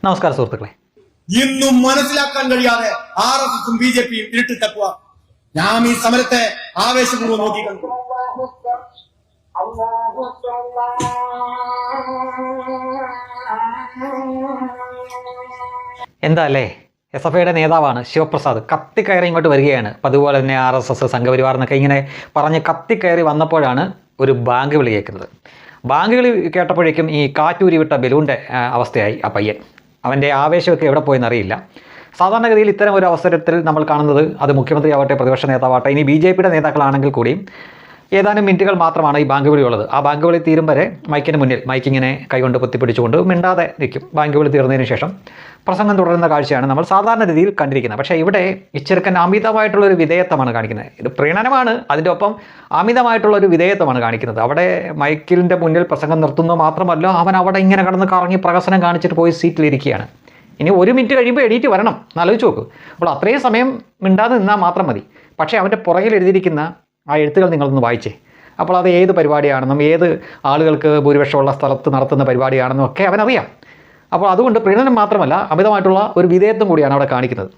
നമസ്കാരം സുഹൃത്തുക്കളെ. ഇന്നും മനസ്സിലാക്കാൻ കഴിയാതെ RSSും BJPയും ഇരുട്ടിത്തക്കുക. ഞാൻ ഈ സമരത്തെ ആവേശപൂർവ്വം നോക്കിക്കണ്ടു. എന്താ അല്ലേ, SFIയുടെ നേതാവാണ് ശിവപ്രസാദ് കത്തിക്കയറി ഇങ്ങോട്ട് വരികയാണ്. അതുപോലെ തന്നെ RSS സംഘപരിവാർ എന്നൊക്കെ ഇങ്ങനെ പറഞ്ഞ് കത്തിക്കയറി വന്നപ്പോഴാണ് ഒരു ബാങ്ക് വിളി കേൾക്കുന്നത്. ബാങ്ക് വിളി കേട്ടപ്പോഴേക്കും ഈ കാറ്റൂരി വിട്ട ബലൂണിൻ്റെ അവസ്ഥയായി ആ പയ്യൻ. അവൻ്റെ ആവേശമൊക്കെ എവിടെ പോയെന്നറിയില്ല. സാധാരണഗതിയിൽ ഇത്തരം ഒരു അവസരത്തിൽ നമ്മൾ കാണുന്നത്, അത് മുഖ്യമന്ത്രി ആവട്ടെ, പ്രതിപക്ഷ നേതാവട്ടെ, ഇനി BJPയുടെ നേതാക്കളാണെങ്കിൽ കൂടിയും ഏതാനും മിനിറ്റുകൾ മാത്രമാണ് ഈ ബാങ്ക് വിളി ഉള്ളത്. ആ ബാങ്ക് വിളി തീരും വരെ മൈക്കിന് മുന്നിൽ മൈക്കിങ്ങനെ കൈകൊണ്ട് പൊത്തിപ്പിടിച്ചുകൊണ്ട് മിണ്ടാതെ നിൽക്കും. ബാങ്ക് വിളി തീർന്നതിന് ശേഷം പ്രസംഗം തുടരുന്ന കാഴ്ചയാണ് നമ്മൾ സാധാരണ രീതിയിൽ കണ്ടിരിക്കുന്നത്. പക്ഷേ ഇവിടെ ഈ ചെറുക്കൻ അമിതമായിട്ടുള്ളൊരു വിധേയത്വമാണ് കാണിക്കുന്നത്. ഇത് പ്രീണനമാണ്, അതിൻ്റെ ഒപ്പം അമിതമായിട്ടുള്ളൊരു വിധേയത്വമാണ് കാണിക്കുന്നത്. അവിടെ മൈക്കിൻ്റെ മുന്നിൽ പ്രസംഗം നിർത്തുന്നത് മാത്രമല്ല, അവൻ അവിടെ ഇങ്ങനെ കടന്ന് കറങ്ങി പ്രഹസനം കാണിച്ചിട്ട് പോയി സീറ്റിലിരിക്കുകയാണ്. ഇനി 1 മിനിറ്റ് കഴിയുമ്പോൾ എണീറ്റ് വരണം, ആലോചിച്ച് നോക്ക്. അപ്പോൾ അത്രയും സമയം മിണ്ടാതെ നിന്നാൽ മാത്രം മതി. പക്ഷേ അവൻ്റെ പുറകിൽ എഴുതിയിരിക്കുന്ന ആ എഴുത്തുകൾ നിങ്ങളൊന്ന് വായിച്ചേ. അപ്പോൾ അത് ഏത് പരിപാടിയാണെന്നും ഏത് ആളുകൾക്ക് ഭൂരിപക്ഷമുള്ള സ്ഥലത്ത് നടത്തുന്ന പരിപാടിയാണെന്നും ഒക്കെ അവനറിയാം. അപ്പോൾ അതുകൊണ്ട് പ്രീണനം മാത്രമല്ല, അമിതമായിട്ടുള്ള ഒരു വിധേയത്വം കൂടിയാണ് അവിടെ കാണിക്കുന്നത്.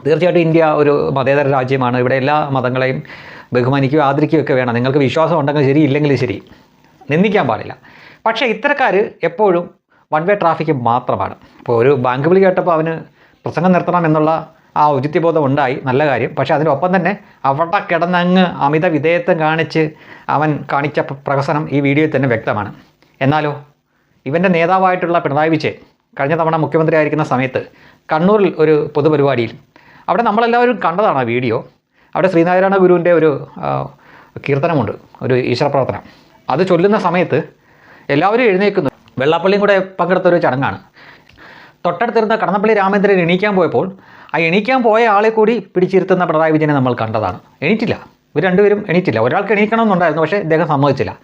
തീർച്ചയായിട്ടും ഇന്ത്യ ഒരു മതേതര രാജ്യമാണ്. ഇവിടെ എല്ലാ മതങ്ങളെയും ബഹുമാനിക്കുകയും ആദരിക്കുകയൊക്കെ വേണം. നിങ്ങൾക്ക് വിശ്വാസം ഉണ്ടെങ്കിൽ ശരി, ഇല്ലെങ്കിലും ശരി, നിന്ദിക്കാൻ പാടില്ല. പക്ഷേ ഇത്തരക്കാർ എപ്പോഴും വൺ വേ ട്രാഫിക്ക് മാത്രമാണ്. ഇപ്പോൾ ഒരു ബാങ്ക് വിളി കേട്ടപ്പോൾ അവന് പ്രസംഗം നിർത്തണം എന്നുള്ള ആ ഔചിത്യബോധം ഉണ്ടായി, നല്ല കാര്യം. പക്ഷേ അതിനൊപ്പം തന്നെ അവിടെ കിടന്നങ്ങ് അമിത വിധേയത്വം കാണിച്ച് അവൻ കാണിച്ച പ്രഹസനം ഈ വീഡിയോയിൽ തന്നെ വ്യക്തമാണ്. എന്നാലോ ഇവൻ്റെ നേതാവായിട്ടുള്ള പിണറായി വിജയൻ കഴിഞ്ഞ തവണ മുഖ്യമന്ത്രി ആയിരിക്കുന്ന സമയത്ത് കണ്ണൂരിൽ ഒരു പൊതുപരിപാടിയിൽ, അവിടെ നമ്മളെല്ലാവരും കണ്ടതാണ് ആ വീഡിയോ. അവിടെ ശ്രീനാരായണ ഗുരുവിൻ്റെ ഒരു കീർത്തനമുണ്ട്, ഒരു ഈശ്വരപ്രവർത്തനം. അത് ചൊല്ലുന്ന സമയത്ത് എല്ലാവരും എഴുന്നേൽക്കുന്നു. വെള്ളാപ്പള്ളിയും കൂടെ പങ്കെടുത്തൊരു ചടങ്ങാണ്. തൊട്ടടുത്തിരുന്ന കടന്നപ്പള്ളി രാമേന്ദ്രൻ എണീക്കാൻ പോയപ്പോൾ ആ എണീക്കാൻ പോയ ആളെ കൂടി പിടിച്ചിരുത്തുന്ന പിണറായി വിജയനെ നമ്മൾ കണ്ടതാണ്. എണീറ്റില്ല, ഇവർ രണ്ടുപേരും എണീറ്റില്ല. ഒരാൾക്ക് എണീക്കണമെന്നുണ്ടായിരുന്നു, പക്ഷേ അദ്ദേഹം സമ്മതിച്ചില്ല.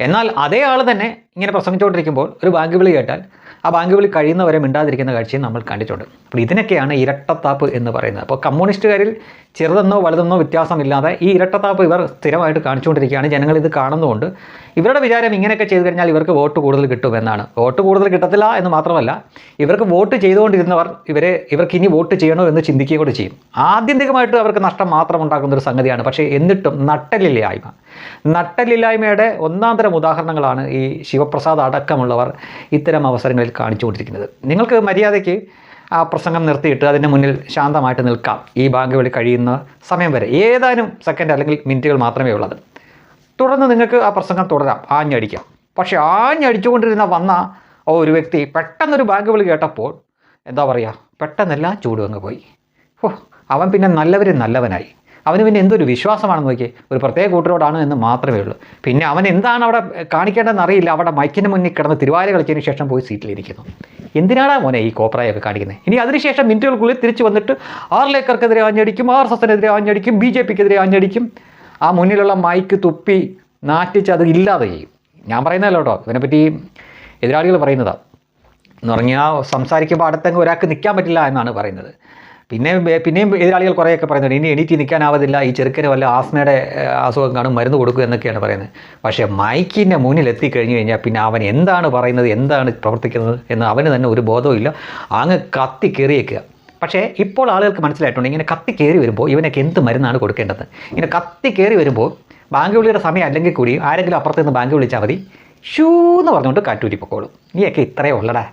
എന്നാൽ അതേ ആൾ തന്നെ ഇങ്ങനെ പ്രസംഗിച്ചുകൊണ്ടിരിക്കുമ്പോൾ ഒരു ബാങ്ക് വിളി കേട്ടാൽ ആ ബാങ്ക് വിളി കഴിയുന്നവരെ മിണ്ടാതിരിക്കുന്ന കാഴ്ചയും നമ്മൾ കണ്ടിട്ടുണ്ട്. അപ്പോൾ ഇതിനൊക്കെയാണ് ഇരട്ടത്താപ്പ് എന്ന് പറയുന്നത്. അപ്പോൾ കമ്മ്യൂണിസ്റ്റുകാരിൽ ചെറുതെന്നോ വലുതെന്നോ വ്യത്യാസമില്ലാതെ ഈ ഇരട്ടത്താപ്പ് ഇവർ സ്ഥിരമായിട്ട് കാണിച്ചുകൊണ്ടിരിക്കുകയാണ്. ജനങ്ങളിത് കാണുന്നതുകൊണ്ട് ഇവരുടെ വിചാരം ഇങ്ങനെയൊക്കെ ചെയ്തു കഴിഞ്ഞാൽ ഇവർക്ക് വോട്ട് കൂടുതൽ കിട്ടുമെന്നാണ്. വോട്ട് കൂടുതൽ കിട്ടത്തില്ല എന്ന് മാത്രമല്ല, ഇവർക്ക് വോട്ട് ചെയ്തുകൊണ്ടിരുന്നവർ ഇവർക്ക് ഇനി വോട്ട് ചെയ്യണോ എന്ന് ചിന്തിക്കുക കൂടി ചെയ്യും. ആത്യന്തികമായിട്ട് അവർക്ക് നഷ്ടം മാത്രം ഉണ്ടാക്കുന്നൊരു സംഗതിയാണ്. പക്ഷേ എന്നിട്ടും നട്ടലില്ലായ്മയുടെ ഒന്നാം തരം ഉദാഹരണങ്ങളാണ് ഈ ശിവപ്രസാദ് അടക്കമുള്ളവർ ഇത്തരം അവസരങ്ങളിൽ കാണിച്ചുകൊണ്ടിരിക്കുന്നത്. നിങ്ങൾക്ക് മര്യാദയ്ക്ക് ആ പ്രസംഗം നിർത്തിയിട്ട് അതിന് മുന്നിൽ ശാന്തമായിട്ട് നിൽക്കാം. ഈ ബാങ്ക് വിളി കഴിയുന്ന സമയം വരെ ഏതാനും സെക്കൻഡ് അല്ലെങ്കിൽ മിനിറ്റുകൾ മാത്രമേ ഉള്ളത്. തുടർന്ന് നിങ്ങൾക്ക് ആ പ്രസംഗം തുടരാം, ആഞ്ഞടിക്കാം. പക്ഷേ ആഞ്ഞടിച്ചുകൊണ്ടിരുന്ന വന്ന ഒരു വ്യക്തി പെട്ടെന്നൊരു ബാങ്ക് വിളി കേട്ടപ്പോൾ എന്താ പറയുക, പെട്ടെന്നെല്ലാം ചൂടും അങ്ങ് പോയി. അവൻ പിന്നെ നല്ലവനായി. അവന് പിന്നെ എന്തൊരു വിശ്വാസമാണെന്ന് നോക്കിയേ. ഒരു പ്രത്യേക കൂട്ടരോടാണ് എന്ന് മാത്രമേ ഉള്ളൂ. പിന്നെ അവൻ എന്താണ് അവിടെ കാണിക്കേണ്ടതെന്ന് അറിയില്ല. അവിടെ മൈക്കിന് മുന്നിൽ കിടന്ന് തിരുവാതിര കളിച്ചതിന് ശേഷം പോയി സീറ്റിലിരിക്കുന്നു. എന്തിനാണ് മോനെ ഈ കോപ്രായൊക്കെ കാണിക്കുന്നത്? ഇനി അതിനുശേഷം മിനിറ്റുകൾക്കുള്ളിൽ തിരിച്ചു വന്നിട്ട് ആർലേക്കർക്കെതിരെ ആഞ്ഞടിക്കും, RSSനെതിരെ ആഞ്ഞടിക്കും, BJPക്കെതിരെ ആഞ്ഞടിക്കും. ആ മുന്നിലുള്ള മൈക്ക് തുപ്പി നാറ്റിച്ച് അത് ഇല്ലാതെ ചെയ്യും. ഞാൻ പറയുന്നതല്ലോ കേട്ടോ, ഇവനെപ്പറ്റി എതിരാളികൾ പറയുന്നതാണ്. എന്ന് പറഞ്ഞാൽ സംസാരിക്കുമ്പോൾ അടുത്തങ്ങ് ഒരാൾക്ക് നിൽക്കാൻ പറ്റില്ല എന്നാണ് പറയുന്നത്. പിന്നെയും എതിരാളികൾ കുറേയൊക്കെ പറയുന്നുണ്ട്, ഇനി എണീറ്റ് നിൽക്കാനാവതില്ല, ഈ ചെറുക്കന് വല്ല ആസ്മയുടെ അസുഖം കാണും, മരുന്ന് കൊടുക്കും എന്നൊക്കെയാണ് പറയുന്നത്. പക്ഷേ മൈക്കിൻ്റെ മുന്നിൽ എത്തിക്കഴിഞ്ഞു കഴിഞ്ഞാൽ പിന്നെ അവൻ എന്താണ് പറയുന്നത്, എന്താണ് പ്രവർത്തിക്കുന്നത് എന്ന് അവന് തന്നെ ഒരു ബോധവും ഇല്ല. അങ്ങ് കത്തി കയറിയേക്കുക. പക്ഷേ ഇപ്പോൾ ആളുകൾക്ക് മനസ്സിലായിട്ടുണ്ട്, ഇങ്ങനെ കത്തി കയറി വരുമ്പോൾ ഇവനൊക്കെ എന്ത് മരുന്നാണ് കൊടുക്കേണ്ടത്. ഇങ്ങനെ കത്തി കയറി വരുമ്പോൾ ബാങ്ക് വിളിയുടെ സമയം അല്ലെങ്കിൽ കൂടി ആരെങ്കിലും അപ്പുറത്ത് നിന്ന് ബാങ്ക് വിളിച്ചാൽ മതി, ഷൂ എന്ന് പറഞ്ഞുകൊണ്ട് കാറ്റൂരി പൊക്കോളും. നീയൊക്കെ ഇത്രയേ ഉള്ളടാ.